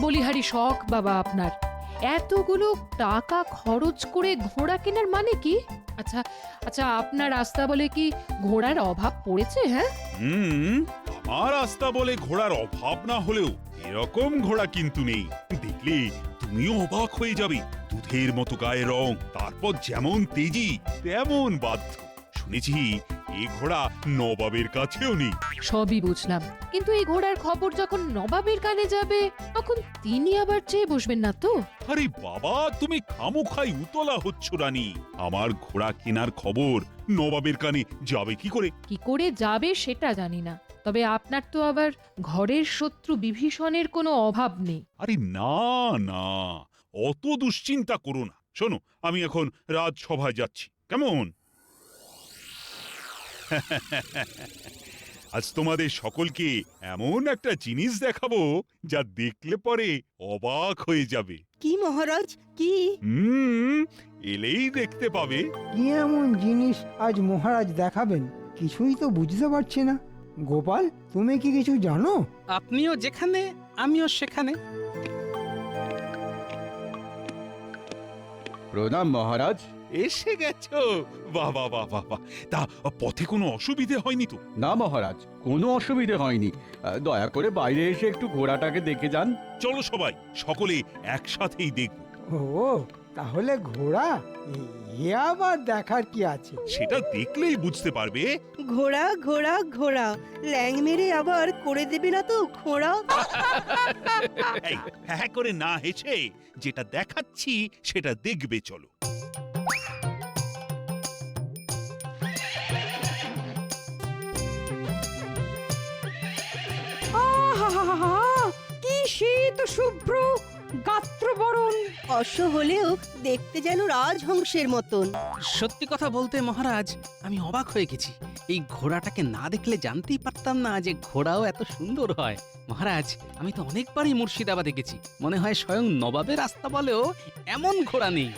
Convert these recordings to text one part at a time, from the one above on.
বলিহারি শখ বাবা আপনার। এতগুলো টাকা খরচ করে ঘোড়া কেনার মানে কি? আচ্ছা আচ্ছা, আপনার রাস্তা বলে কি ঘোড়ার অভাব পড়েছে? হ্যাঁ, আমার রাস্তা বলে ঘোড়ার অভাব না হলেও এরকম ঘোড়া কিন্তু নেই। দেখলে তুমিও অবাক হয়ে যাবে। দুধের মতো গায়ের রং, তারপর যেমন তেজি তেমন বাধ্য। শুনেছি এই ঘোড়া নবাবের কাছেও নেই। সবই বুঝলাম, কিন্তু এই ঘোড়ার খবর যখন নবাবের কানে যাবে তখন তিনি আবার চেয়ে বসবেন না তো? আরে বাবা, তুমি খামোখাই উতলা হচ্ছ রানী। আমার ঘোড়া কেনার খবর নবাবের কানে যাবে কি করে? কি করে যাবে সেটা জানি না, তবে আপনার তো আবার ঘরের শত্রু বিভীষণের কোনো অভাব নেই। আরে না না, অত দুশ্চিন্তা করো না। শোনো, আমি এখন রাজসভায় যাচ্ছি, কেমন? আজ তোমাদের সকলকে এমন একটা জিনিস দেখাবো যা দেখলে পরে অবাক হয়ে যাবে। কি মহারাজ, কি? এলেই দেখতে পাবে। কি এমন জিনিস আজ মহারাজ দেখাবেন? কিছুই তো বুঝতে পারছি না। গোপাল, তুমি কি কিছু জানো? আপনিও যেখানে আমিও সেখানে। প্রণাম মহারাজ। এসে গেছো? বাহ বাহ বাহ বাহ বাহ। তা পথে কোনো অসুবিধে হয়নি তো? না মহারাজ, কোনো অসুবিধে হয়নি। দয়া করে বাইরে এসে একটু ঘোড়াটাকে দেখে যান। চলো সবাই, সকলে একসাথেই দেখব। ও, তাহলে ঘোড়া? এ আবার দেখার কি আছে? সেটা দেখলেই বুঝতে পারবে। ঘোড়া ঘোড়া ঘোড়া, ল্যাং মেরে আবার করে দেবে না তো ঘোড়া? এই, হ্যাঁ করে না হেসে যেটা দেখাচ্ছি সেটা দেখবে, চলো। কি শীত শুভ্র গাত্রবরণ! অশ্ব হলেও দেখতে যেন রাজহংসের মতন। সত্যি কথা বলতে মহারাজ, আমি অবাক হয়ে গেছি। এই ঘোড়াটাকে না দেখলে জানতেই পারতাম না যে ঘোড়াও এত সুন্দর হয়। মহারাজ, আমি তো অনেকবারই মুর্শিদাবাদে গেছি, মনে হয় স্বয়ং নবাবের রাস্তা বলেও এমন ঘোড়া নেই।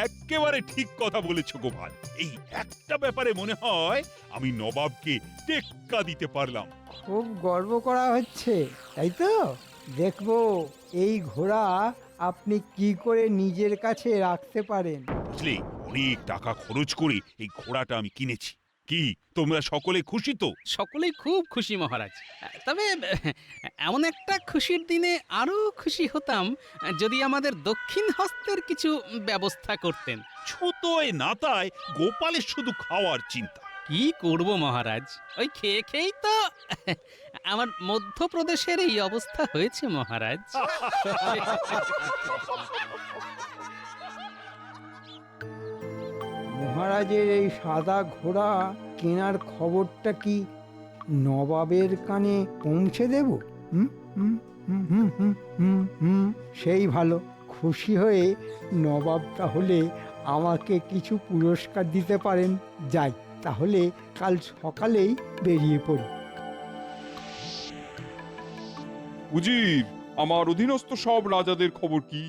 একেবারে ঠিক কথা বলেছো গোপাল। এই একটা ব্যাপারে মনে হয় আমি নবাবকে টেক্কা দিতে পারলাম। খুব গর্ব করা হচ্ছে, তাই তো? দেখবো এই ঘোড়া আপনি কি করে নিজের কাছে রাখতে পারেন। বুঝলে, অনেক টাকা খরচ করে এই ঘোড়াটা আমি কিনেছি। কি তোমরা সকলে খুশি তো? সকলেই খুব খুশি মহারাজ। তবে এমন একটা খুশির দিনে আরো খুশি হতাম যদি আমাদের দক্ষিণ হস্তের কিছু ব্যবস্থা করতেন। ছোটয় নাতায় গোপালের শুধু খাওয়ার চিন্তা। কি করব মহারাজ, ওই খেয়ে খেয়েই তো আমার মধ্যপ্রদেশের এই অবস্থা হয়েছে মহারাজ। মহারাজের এই সাদা ঘোড়া কেনার খবরটা কি নবাবের কানে পৌঁছে দেব? হুম হুম হুম হুম হুম হুম হুম, সেই ভালো। খুশি হয়ে নবাব তাহলে আমাকে কিছু পুরস্কার দিতে পারেন। যাই, তাহলে কাল সকালেই বেরিয়ে পড়ি। উজির, আমার অধীনস্থ সব রাজাদের খবর কি?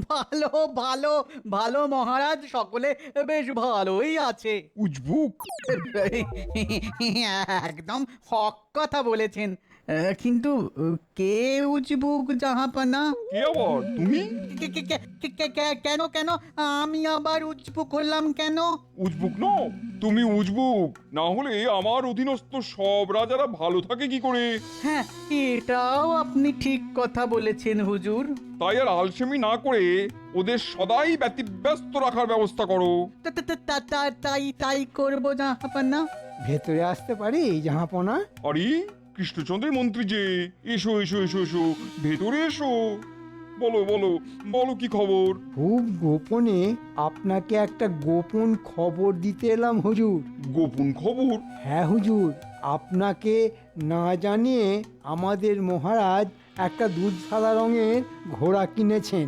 ভালো ভালো ভালো মহারাজ, সকলে বেশ ভালোই আছে। উজবুক? একদম হক কথা বলেছেন। কিন্তু কে উজবুক জাহাপানা? কে আবার? তুমি? কেন কেন আমি আবার উজবুক হলাম কেন? উজবুক নও, তুমি উজবুক না হলে আমার অধীনস্থ সব রাজারা ভালো থাকে কি করে? হ্যাঁ, এটাও আপনি ঠিক কথা বলেছেন হুজুর। তাই আর আলসেমি না করে ওদের সদাই ব্যতিব্যস্ত রাখার ব্যবস্থা করো। তাই করবো জাহাপানা। ভেতরে আসতে পারি জাহাপনা? আরে কৃষ্ণচন্দ্রের মন্ত্রী যে, এসো এসো এসো এসো, ভেতরে এসো। বলো বলো বলো, কি খবর? খুব গোপনে আপনাকে একটা গোপন খবর দিতে এলাম হুজুর। গোপন খবর? হ্যাঁ হুজুর, আপনাকে না জানিয়ে আমাদের মহারাজ একটা দুধ সাদা রঙের ঘোড়া কিনেছেন।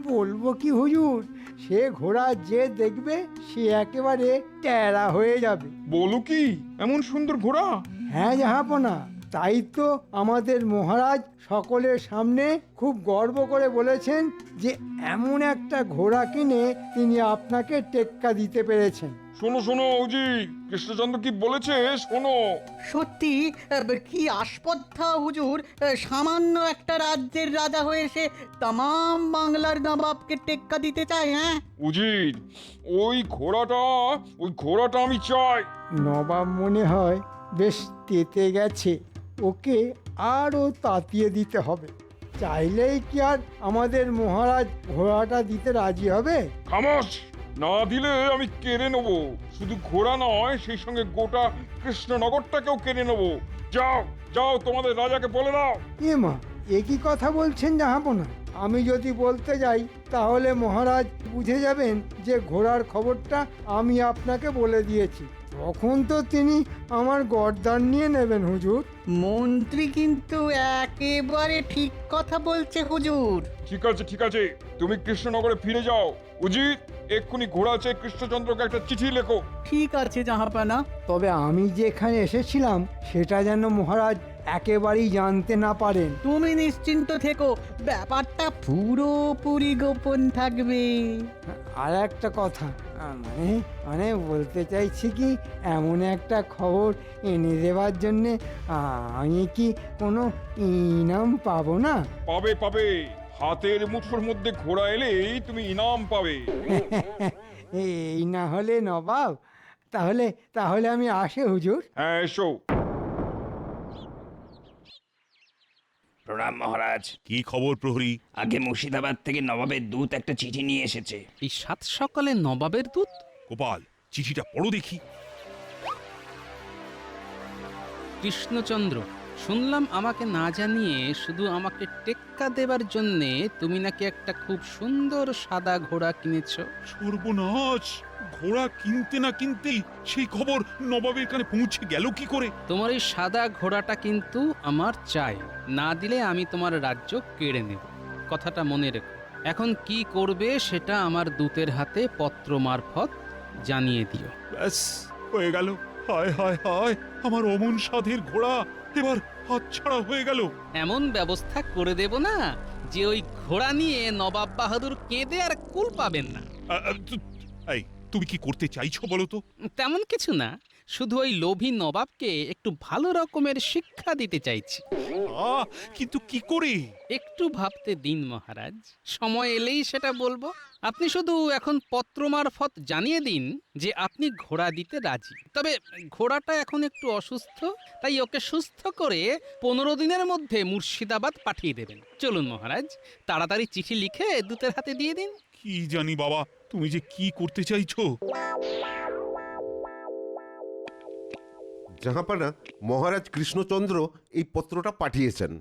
বলবো কি হুজুর, সে ঘোড়া যে দেখবে সে একেবারে ট্যারা হয়ে যাবে। বলো কি, এমন সুন্দর ঘোড়া? হ্যাঁ জাহাপনা, তাই তো আমাদের মহারাজ সকলের সামনে খুব গর্ব করে বলেছেন যে এমন একটা ঘোড়া কিনে তিনি আপনাকে টেক্কা দিতে পেরেছেন। শোনো শোনো উজির, কৃষ্ণচন্দ্র কি বলেছে শোনো। সত্যি কি আস্পর্ধা হুজুর, সামান্য একটা রাজ্যের রাজা হয়ে সে তামাম বাংলার নবাবকে টেক্কা দিতে চায়, হ্যাঁ? উজির, ওই ঘোড়াটা আমি চাই। নবাব মনে হয় বেশ তেতে গেছে, ওকে আরও তাতিয়ে দিতে হবে। চাইলেই কি আর আমাদের মহারাজ ঘোড়াটা দিতে রাজি হবে? খামোশ! না দিলে আমি কেড়ে নেব। শুধু ঘোড়া নয়, সেই সঙ্গে গোটা কৃষ্ণনগরটাকেও কেড়ে নেব। যাও যাও, তোমাদের রাজাকে বলে দাও। এ মা, এ কি কথা বলছেন জাহাপনা? আমি যদি বলতে যাই তাহলে মহারাজ বুঝে যাবেন যে ঘোড়ার খবরটা আমি আপনাকে বলে দিয়েছি। তখন তো তিনি আমার গর্দান নিয়ে নেবেন হুজুর। মন্ত্রী কিন্তু একেবারে ঠিক কথা বলছে হুজুর। ঠিক আছে ঠিক আছে, তুমি কৃষ্ণনগরে ফিরে যাও। উজিত, এক্ষুনি ঘোড়া চেয়ে কৃষ্ণচন্দ্রকে একটা চিঠি লেখো। ঠিক আছে জাহাপানা। তবে আমি যেখানে এসেছিলাম সেটা যেন মহারাজ একেবারেই জানতে না পারেন। তুমি নিশ্চিন্ত থেকো, ব্যাপারটা পুরোপুরি গোপন থাকবে। আর একটা কথা, মানে মানে বলতে চাইছি কি, এমন একটা খবর এনে দেওয়ার জন্যে আমি কি কোনো ইনাম পাবো না? পাবে পাবে, হাতের মুঠোর মধ্যে ঘোড়া এলেই তুমি ইনাম পাবে। এই না হলে নবাব, তাহলে তাহলে আমি আসি হুজুর। হ্যাঁ এসো। প্রণাম মহারাজ। কি খবর প্রহরী? আগে মুর্শিদাবাদ থেকে নবাবের দূত একটা চিঠি নিয়ে এসেছে। এই সাত সকালে নবাবের দূত? গোপাল, চিঠিটা পড়ো দেখি। কৃষ্ণচন্দ্র, শুনলাম আমাকে না জানিয়ে শুধু আমাকে টেক্কা দেবার জন্যে তুমি নাকি একটা খুব সুন্দর সাদা ঘোড়া কিনেছো। সর্বনাশ! ঘোড়া কিনতে না কিনতেই সেই খবর নবাবের কানে পৌঁছে গেল কি করে? তোমার এই সাদা ঘোড়াটা কিন্তু আমার চাই, না দিলে আমি তোমার রাজ্য কেড়ে নেব। কথাটা মনে রেখো। এখন কি করবে সেটা আমার দূতের হাতে পত্র মারফত জানিয়ে দিও। ব্যাস, হয়ে গেল। হায় হায় হায়, আমার অমন সাধের ঘোড়া এবার হাতছাড়া হয়ে গেল। এমন ব্যবস্থা করে দেব না যে ওই ঘোড়া নিয়ে নবাব বাহাদুর কেঁদে আর কুল পাবেন না। এই, তুমি কি করতে চাইছো বলো তো? তেমন কিছু না, শুধু ওই লোভী নবাবকে একটু ভালো রকমের শিক্ষা দিতে চাইছি। কিন্তু কি করে? একটু ভাবতে দিন মহারাজ, সময় এলেই সেটা বলবো। আপনি শুধু এখন পত্র মারফত জানিয়ে দিন যে আপনি ঘোড়া দিতে রাজি। তবে ঘোড়াটা এখন একটু অসুস্থ, তাই ওকে সুস্থ করে 15 দিনের মধ্যে মুর্শিদাবাদ পাঠিয়ে দেবেন। চলুন মহারাজ, তাড়াতাড়ি চিঠি লিখে দূতের হাতে দিয়ে দিন। কি জানি বাবা, তুমি যে কি করতে চাইছো। জাহাপানা, মহারাজ কৃষ্ণচন্দ্র এই পত্রটা পাঠিয়েছেন।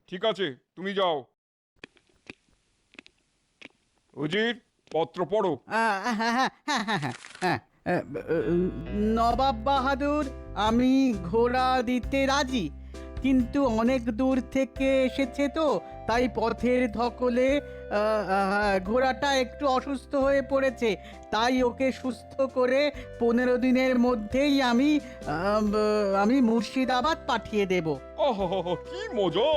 ঠিক আছে, তুমি যাও। উজির, পত্র পড়ো। নবাব বাহাদুর, আমি ঘোড়া দিতে রাজি, কিন্তু অনেক দূর থেকে এসেছে তো, তাই পথের ধকলে ঘোড়াটা একটু অসুস্থ হয়ে পড়েছে। তাই ওকে সুস্থ করে 15 দিনের মধ্যেই আমি মুর্শিদাবাদ পাঠিয়ে দেব। আহা, কি মজা!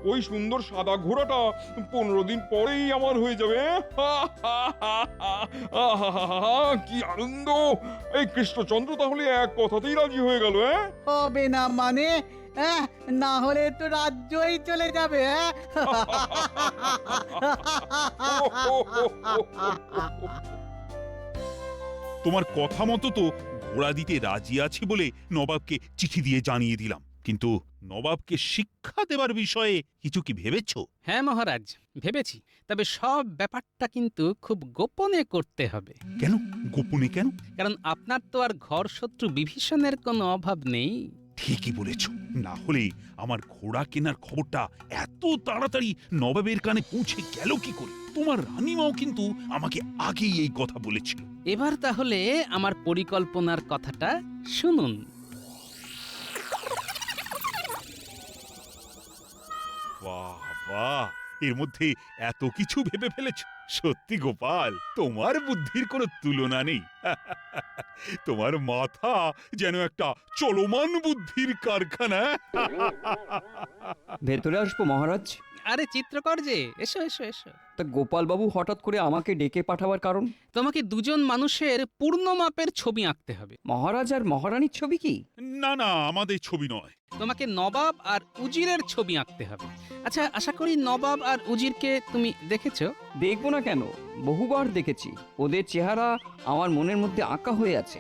ওই সুন্দর সাদা ঘোড়াটা 15 দিন পরেই আমার হয়ে যাবে। কি আনন্দ! এই কৃষ্ণচন্দ্র তাহলে এক কথাতেই রাজি হয়ে গেল। হবে না মানে? না হলে তো রাজ্যই চলে যাবে। তোমার কথা মতো তো ঘোড়া দিতে রাজি আছি বলে নবাবকে চিঠি দিয়ে জানিয়ে দিলাম, কিন্তু নবাবকে শিক্ষা দেবার বিষয়ে কিছু কি ভেবেছো? হ্যাঁ মহারাজ, ভেবেছি। তবে সব ব্যাপারটা কিন্তু খুব গোপনে করতে হবে। কেন গোপনে কেন? কারণ আপনার তো আর ঘর শত্রু বিভীষণের কোনো অভাব নেই। ঠিকই বলেছ, না হলে আমার ঘোড়া কেনার খবরটা এত তাড়াতাড়ি নবাবের কানে পৌঁছে গেল কি করে? তোমার রানীমাও কিন্তু আমাকে আগেই এই কথা বলেছিল। এবার তাহলে আমার পরিকল্পনার কথাটা শুনুন। বাহ বাহ, এর মধ্যে এত কিছু ভেবে ফেলেছ। সত্যি গোপাল, তোমার বুদ্ধির কোনো তুলনা নেই। তোমার মাথা যেন একটা চলমান বুদ্ধির কারখানা। ভেতরে আসবো মহারাজ? আরে চিত্রকর যে, এসো এসো এসো। তা গোপালবাবু হঠাৎ করে আমাকে ডেকে পাঠাবার কারণ? তোমাকে দুজন মানুষের পূর্ণ মাপের ছবি আঁকতে হবে। মহারাজ আর মহারানীর ছবি কি? না না, আমাদের ছবি নয়। তোমাকে নবাব আর উজিরের ছবি আঁকতে হবে। আচ্ছা, আশা করি নবাব আর উজিরকে তুমি দেখেছো? দেখবো না কেন, বহুবার দেখেছি। ওদের চেহারা আমার মনের মধ্যে আঁকা হয়ে আছে।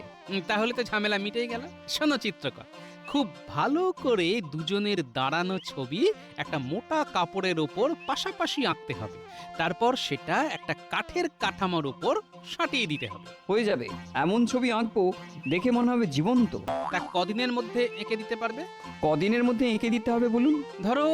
তাহলে তো ঝামেলা মিটেই গেল। শোনো চিত্রকর, খুব ভালো করে দুজনের দাঁড়ানো ছবি একটা মোটা কাপড়ের ওপর পাশাপাশি আঁকতে হবে। তারপর সেটা একটা কাঠের কাঠামোর উপর সাঁটিয়ে দিতে হবে। হয়ে যাবে। এমন ছবি আঁকবো দেখে মনে হবে জীবন্ত। তা কদিনের মধ্যে এঁকে দিতে পারবে? কদিনের মধ্যে এঁকে দিতে হবে বলুন? ধরো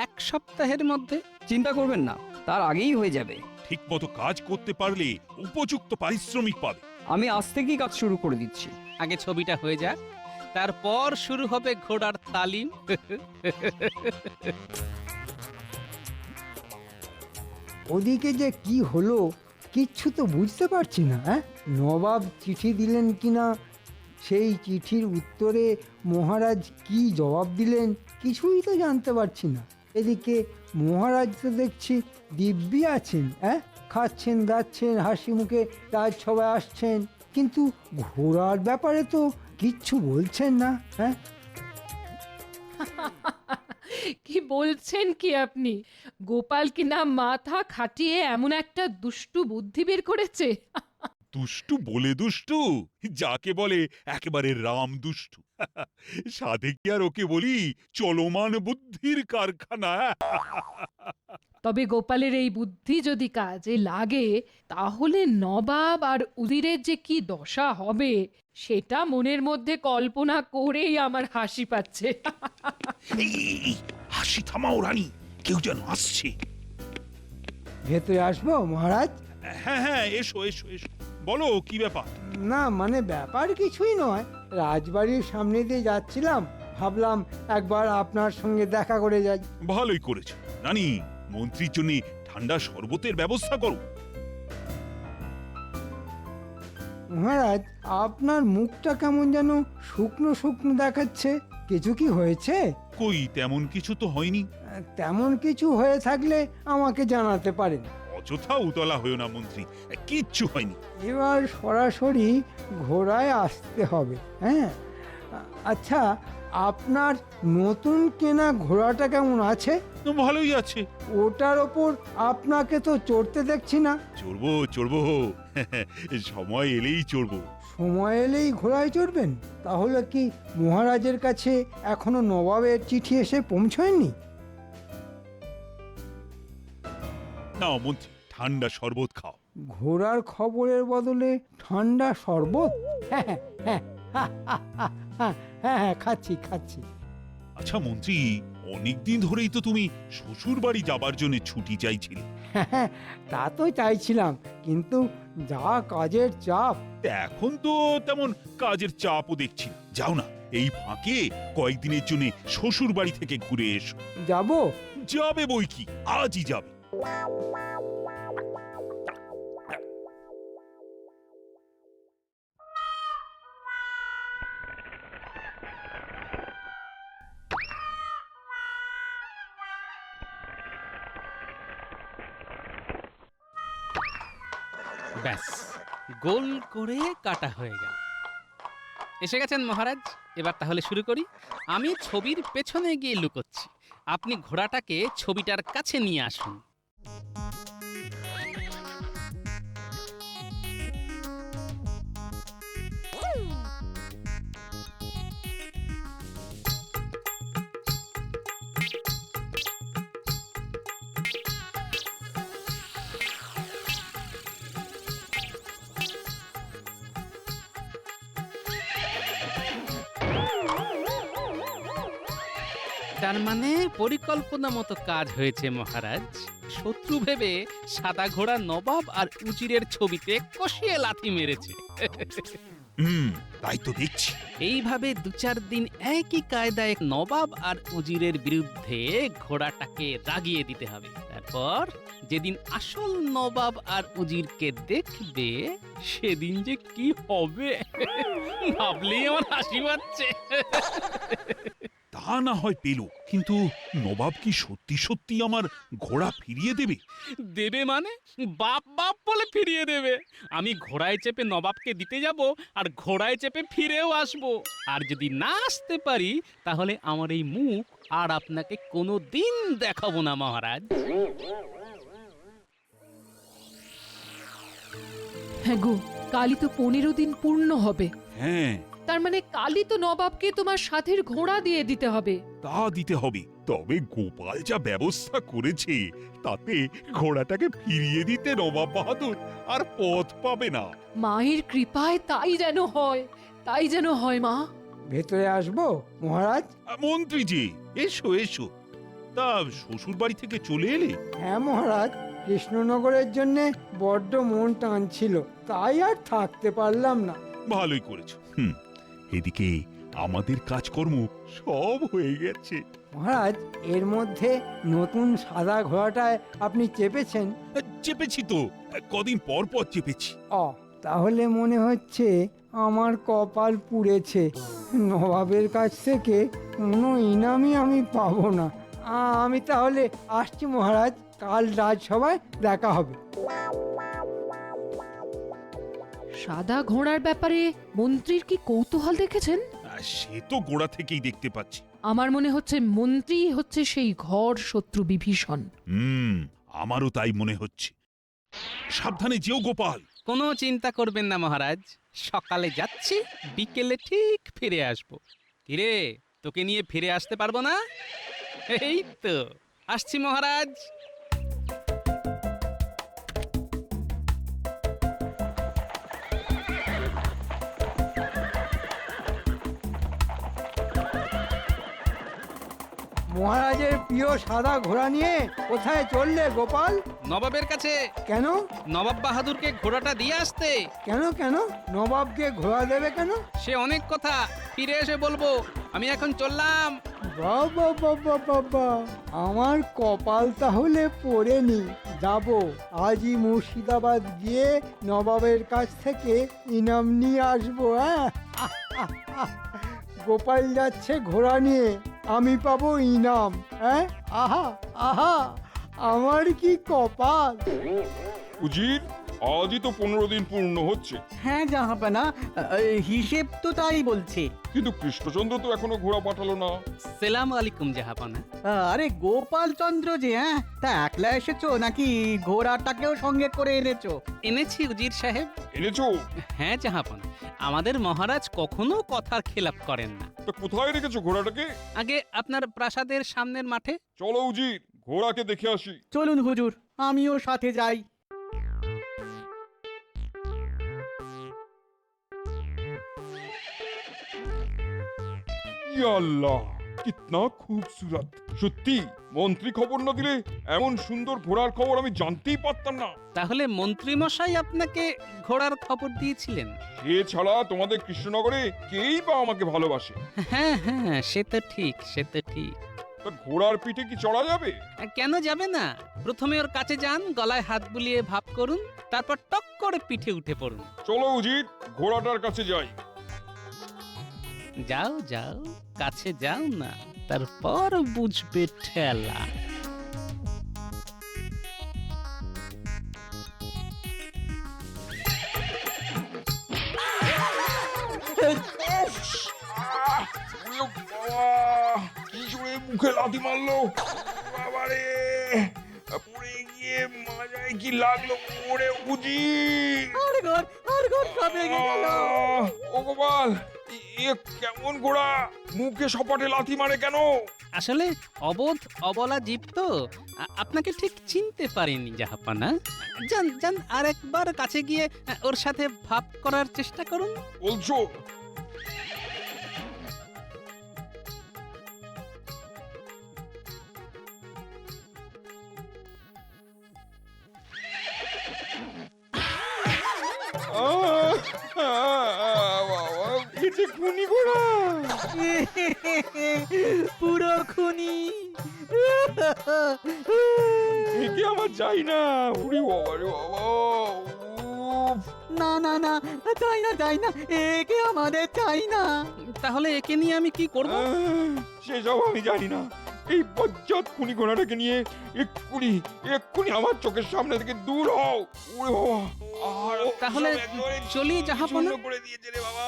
1 সপ্তাহের মধ্যে। চিন্তা করবেন না, তার আগেই হয়ে যাবে। ঠিক মতো কাজ করতে পারলে উপযুক্ত পারিশ্রমিক পাবে। আমি আজ থেকেই কাজ শুরু করে দিচ্ছি। আগে ছবিটা হয়ে যাক, তারপর শুরু হবে ঘোড়ার তালিম। ওদিকে যে কি হলো কিচ্ছু তো বুঝতে পারছি না। নবাব চিঠি দিলেন কিনা, সেই চিঠির উত্তরে মহারাজ কি জবাব দিলেন কিছুই তো জানতে পারছি না। এদিকে মহারাজ তো দেখছি দিব্যি আছেন, খাচ্ছেন দাচ্ছেন, হাসি মুখে রাজসভায় আসছেন, কিন্তু ঘোড়ার ব্যাপারে তো কিচ্ছু বলছেন না। কি বলছেন কি আপনি? গোপাল কিনা মাথা খাটিয়ে এমন একটা দুষ্টু বুদ্ধি বের করেছে। দুষ্টু বলে দুষ্টু, যাকে বলে একেবারে রাম দুষ্টু। সাধে কি আর ওকে বলি চলমান বুদ্ধির কারখানা। তবে গোপালের এই বুদ্ধি যদি কাজে লাগে তাহলে নবাব আর উজিরের যে কি দশা হবে সেটা মনের মধ্যে কল্পনা করেই আমার হাসি পাচ্ছে। হাসি থামাও রানী, কেউ যেন আসছে। ভেতরে আসবো মহারাজ? হ্যাঁ হ্যাঁ, এসো এসো এসো, বলো কি ব্যাপার? না মানে ব্যাপার কিছুই নয়, রাজবাড়ির সামনে দিয়ে যাচ্ছিলাম, ভাবলাম একবার আপনার সঙ্গে দেখা করে যাই। ভালোই করেছো রানী, মন্ত্রীর জন্য ঠান্ডা শরবতের ব্যবস্থা করো। মহারাজ, আপনার মুখটা কেমন যেন শুকনো শুকনো দেখাচ্ছে, কিছু কি হয়েছে? কই তেমন কিছু তো হয়নি। তেমন কিছু হয়ে থাকলে আমাকে জানাতে পারেন। অযথা উতলা হয়েও না মন্ত্রী, কিচ্ছু হয়নি। এবার সরাসরি ঘোড়ায় আসতে হবে। আচ্ছা, আপনার নতুন কেনা ঘোড়াটা কেমন আছে? ভালোই আছে। ওটার ওপর আপনাকে তো চড়তে দেখছি না। চড়বো চড়বো, সময় এলেই চড়বো। সময় এলেই ঘোড়ায় চড়বেন? তাহলে কি মহারাজের কাছে এখনো নবাবের চিঠি এসে পৌঁছয়নি? নাও মন্ত্রী, ঠান্ডা শরবত খাও। ঘোড়ার খবরের বদলে ঠান্ডা শরবত? হ্যাঁ হ্যাঁ হ্যাঁ হ্যাঁ, খাচ্ছি খাচ্ছি। আচ্ছা মন্ত্রী, অনেকদিন ধরেই তো তুমি শ্বশুর বাড়ি যাবার জন্য ছুটি চাইছিলে। হ্যাঁ, তা তো চাইছিলাম, কিন্তু যা কাজের চাপ। এখন তো তেমন কাজের চাপও দেখছি না। যাও না, এই ফাঁকে কয়েকদিনের জন্য শ্বশুর বাড়ি থেকে ঘুরে এসো। যাব? যাবে বই কি, আজই যাবে। ব্যাস, গোল করে কাটা হয়ে গেল। এসে গেছেন মহারাজ, এবার তাহলে শুরু করি। আমি ছবির পেছনে গিয়ে লুকোচ্ছি, আপনি ঘোড়াটাকে ছবিটার কাছে নিয়ে আসুন। তার মানে পরিকল্পনা মতো কাজ হয়েছে মহারাজ। শত্রু ভেবে সাদা ঘোড়া নবাব আর উজিরের ছবিতে কষিয়ে লাথি মেরেছে। তাই তো দেখছি। এইভাবে 2-4 দিন একই কায়দায় নবাব আর উজিরের বিরুদ্ধে ঘোড়াটাকে রাগিয়ে দিতে হবে। তারপর যেদিন আসল নবাব আর উজিরকে দেখবে সেদিন যে কি হবে ভাবলেই আমার হাসি পাচ্ছে। তা না হয় পেল, কিন্তু নবাব কি সত্যি সত্যি আমার ঘোড়া ফিরিয়ে দেবে? দেবে মানে বাপ বাপ বলে ফিরিয়ে দেবে। আমি ঘোড়ায় চেপে নবাবকে দিতে যাব আর ঘোড়ায় চেপে ফিরেও আসব। আর যদি না আসতে পারি তাহলে আমার এই মুখ আর আপনাকে কোনো দিন দেখাবো না মহারাজ। হ্যাঁ গো, কালই তো 15 দিন পূর্ণ হবে। হ্যাঁ, তার মানে কালই তো নবাবকে তোমার সাথের ঘোড়া দিয়ে দিতে হবে। তা দিতে হবে। তবে গোপাল যা ব্যবস্থা করেছে তাতে ঘোড়াটাকে ফিরিয়ে দিতে নবাব বাহাদুর আর পথ পাবে না। মায়ের কৃপায় তাই যেন হয়, তাই যেন হয় মা। ভেতরে আসবো মহারাজ? মন্ত্রীজি, এসো এসো। তা শ্বশুর বাড়ি থেকে চলে এলে? হ্যাঁ মহারাজ, কৃষ্ণনগরের জন্য বড্ড মন টানছিল, তাই আর থাকতে পারলাম না। ভালোই করেছো। এদিকে আমাদের কাজকর্ম সব হয়ে গেছে। মহারাজ, এর মধ্যে নতুন সাদা ঘোড়াটায় আপনি চেপেছেন? চেপেছি তো, কদিন পর পর চেপেছি। তাহলে মনে হচ্ছে আমার কপাল পুড়েছে। নবাবের কাছ থেকে কোনো ইনামই আমি পাবো না। আমি তাহলে আসছি মহারাজ, কাল রাজসভায় দেখা হবে। সাদা ঘোড়ার ব্যাপারে মন্ত্রীর কি কৌতূহল দেখেছেন? সে তো গোড়া থেকেই দেখতে পাচ্ছি। আমার মনে হচ্ছে মন্ত্রী হচ্ছে সেই ঘর শত্রু বিভীষণ। আমারও তাই মনে হচ্ছে। সাবধানে যেও গোপাল। কোনো চিন্তা করবেন না মহারাজ, সকালে যাচ্ছি, বিকেলে ঠিক ফিরে আসবো। কিরে, তোকে নিয়ে ফিরে আসতে পারবো না? এই তো আসছি মহারাজ। মহারাজের প্রিয় সাদা ঘোড়া নিয়ে কোথায় চললে গোপাল? নবাবের কাছে। কেন? নবাব বাহাদুরকে ঘোড়াটা দিয়ে আসতে। কেন কেন? নবাবকে ঘোড়া দেবে কেন? সে অনেক কথা, ফিরে এসে বলবো। আমি এখন চললাম। বাবা বাবা বাবা, আমার কপাল তাহলে পড়েনি। যাব, আজই মুর্শিদাবাদ গিয়ে নবাবের কাছ থেকে ইনাম নিয়ে আসবো। হ্যাঁ, গোপাল যাচ্ছে ঘোড়া নিয়ে, আমি পাবো ইনাম। হ্যাঁ, আহা আহা, আমার কি কপাল! উজির, আজই তো 15 দিন পূর্ণ হচ্ছে, হ্যাঁ জাহাপানা, হিসেব তো তাই বলছে। কিন্তু কৃষ্ণচন্দ্র তো এখনো ঘোড়া পাঠালো না। সালাম আলাইকুম জাহাপানা। আরে গোপাল চন্দ্র যে, হ্যাঁ তা একলা এসেছো নাকি ঘোড়াটাকেও সঙ্গে করে এনেছো? এনেছি উজির সাহেব। এনেছো? হ্যাঁ জাহাপানা, আমাদের মহারাজ কখনো কথার খেলাপ করেন না। তা কোথায় রেখেছো ঘোড়াটাকে? আগে আপনার প্রাসাদের সামনের মাঠে। চলো উজির, ঘোড়াকে দেখে আসি। চলুন হুজুর, আমিও সাথে যাই। ইয়া আল্লাহ, কিতনা খুবসুরত। সত্যি মন্ত্রী খবর না দিলে এমন সুন্দর ঘোড়ার খবর আমি জানতেই পারতাম না। তাহলে মন্ত্রী মশাই আপনাকে ঘোড়ার খবর দিয়েছিলেন? এছাড়া তোমাদের কৃষ্ণনগরে কেই বা আমাকে ভালোবাসে। হ্যাঁ হ্যাঁ, সে তো ঠিক, সে তো ঠিক। তা ঘোড়ার পিঠে কি চড়া যাবে? কেন যাবে না? প্রথমে ওর কাছে যান, গলায় হাত বুলিয়ে ভাব করুন, তারপর টক করে পিঠে উঠে পড়ুন। চলো উজির, ঘোড়াটার কাছে যাই। যাও যাও, কাছে যাও না, তারপর বুঝবে ঠেলা। কি জোরে মুখে লাথি মারলো! বাবারে, পড়ে গিয়ে মাজায় কি লাগলো! ওরে উজির! ও গোপাল, এ কেমন ঘোড়া? মুখে সপাটে লাথি মারে কেন? আসলে অবোধ অবলা জীব তো, আপনাকে ঠিক চিনতে পারিনি জাহাপানা। যান যান, আর একবার কাছে গিয়ে ওর সাথে ভাব করার চেষ্টা করুন। বলছো? খুনি ঘোড়া, পুরো খুনি। একে আমার চাই না। উড়ি বাবা রে বাবা! না না না, চাই না চাই না, একে আমাদের চাই না। তাহলে একে নিয়ে আমি কি করব? সেসব আমি জানি না। এই বজ্জাত খুনি ঘোড়াটাকে নিয়ে এক্ষুনি এক্ষুনি আমার চোখের সামনে থেকে দূর হও। ওরে বাবা, আর তাহলে সব একেবারে চলি জাহাপনা। চূর্ণ করে দিয়েছে রে বাবা।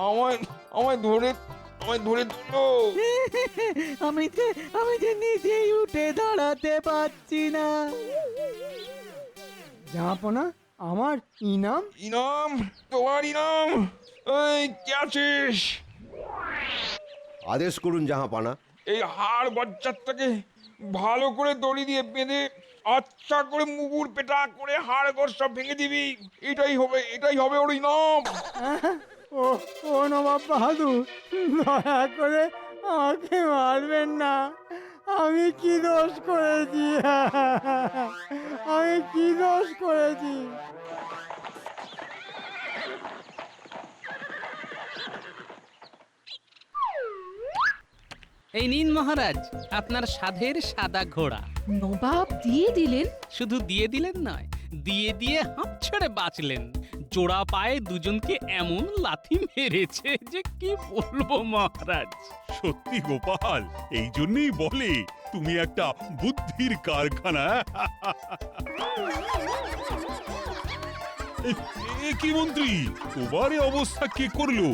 আমায় আমায় ধরে তুলো। আমি যে নিজেই উঠে দাঁড়াতে পারছি না। জাহাপনা আমার ইনাম? ইনাম, তোমার ইনাম। এই কে আছিস? আদেশ করুন জাহাপানা। এই হাড় বজ্জাতটাকে ভালো করে দড়ি দিয়ে বেঁধে আচ্ছা করে মুগুর পেটা করে হাড় গোড় সব ভেঙে দিবি। এটাই হবে ওর ইনাম। ও ও নবাব বাহাদুর, দয়া করে আমাকে মারবেন না। আমি কি দোষ করেছি? আমি কি দোষ করেছি? এই নিন মহারাজ, আপনার সাধের সাদা ঘোড়া। নবাব দিয়ে দিলেন? শুধু দিয়ে দিলেন নয়, দিয়ে দিয়ে হাঁপ ছেড়ে বাঁচলেন। জোড়া পায়ে দুজনকে এমন লাথি মেরেছে যে কি বলবো মহারাজ। সত্যি গোপাল, এই জন্যই বলে তুমি একটা বুদ্ধির কারখানা। এ কি মন্ত্রী, তোমার এ অবস্থা কে করলো?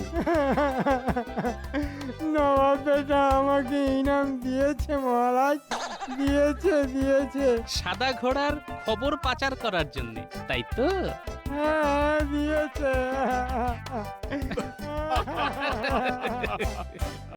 নবাব বেটা আমাকে ইনাম দিয়েছে মহারাজ, দিয়েছে। সাদা ঘোড়ার খবর পাচার করার জন্য, তাই তো? হ্যাঁ, দিয়েছে।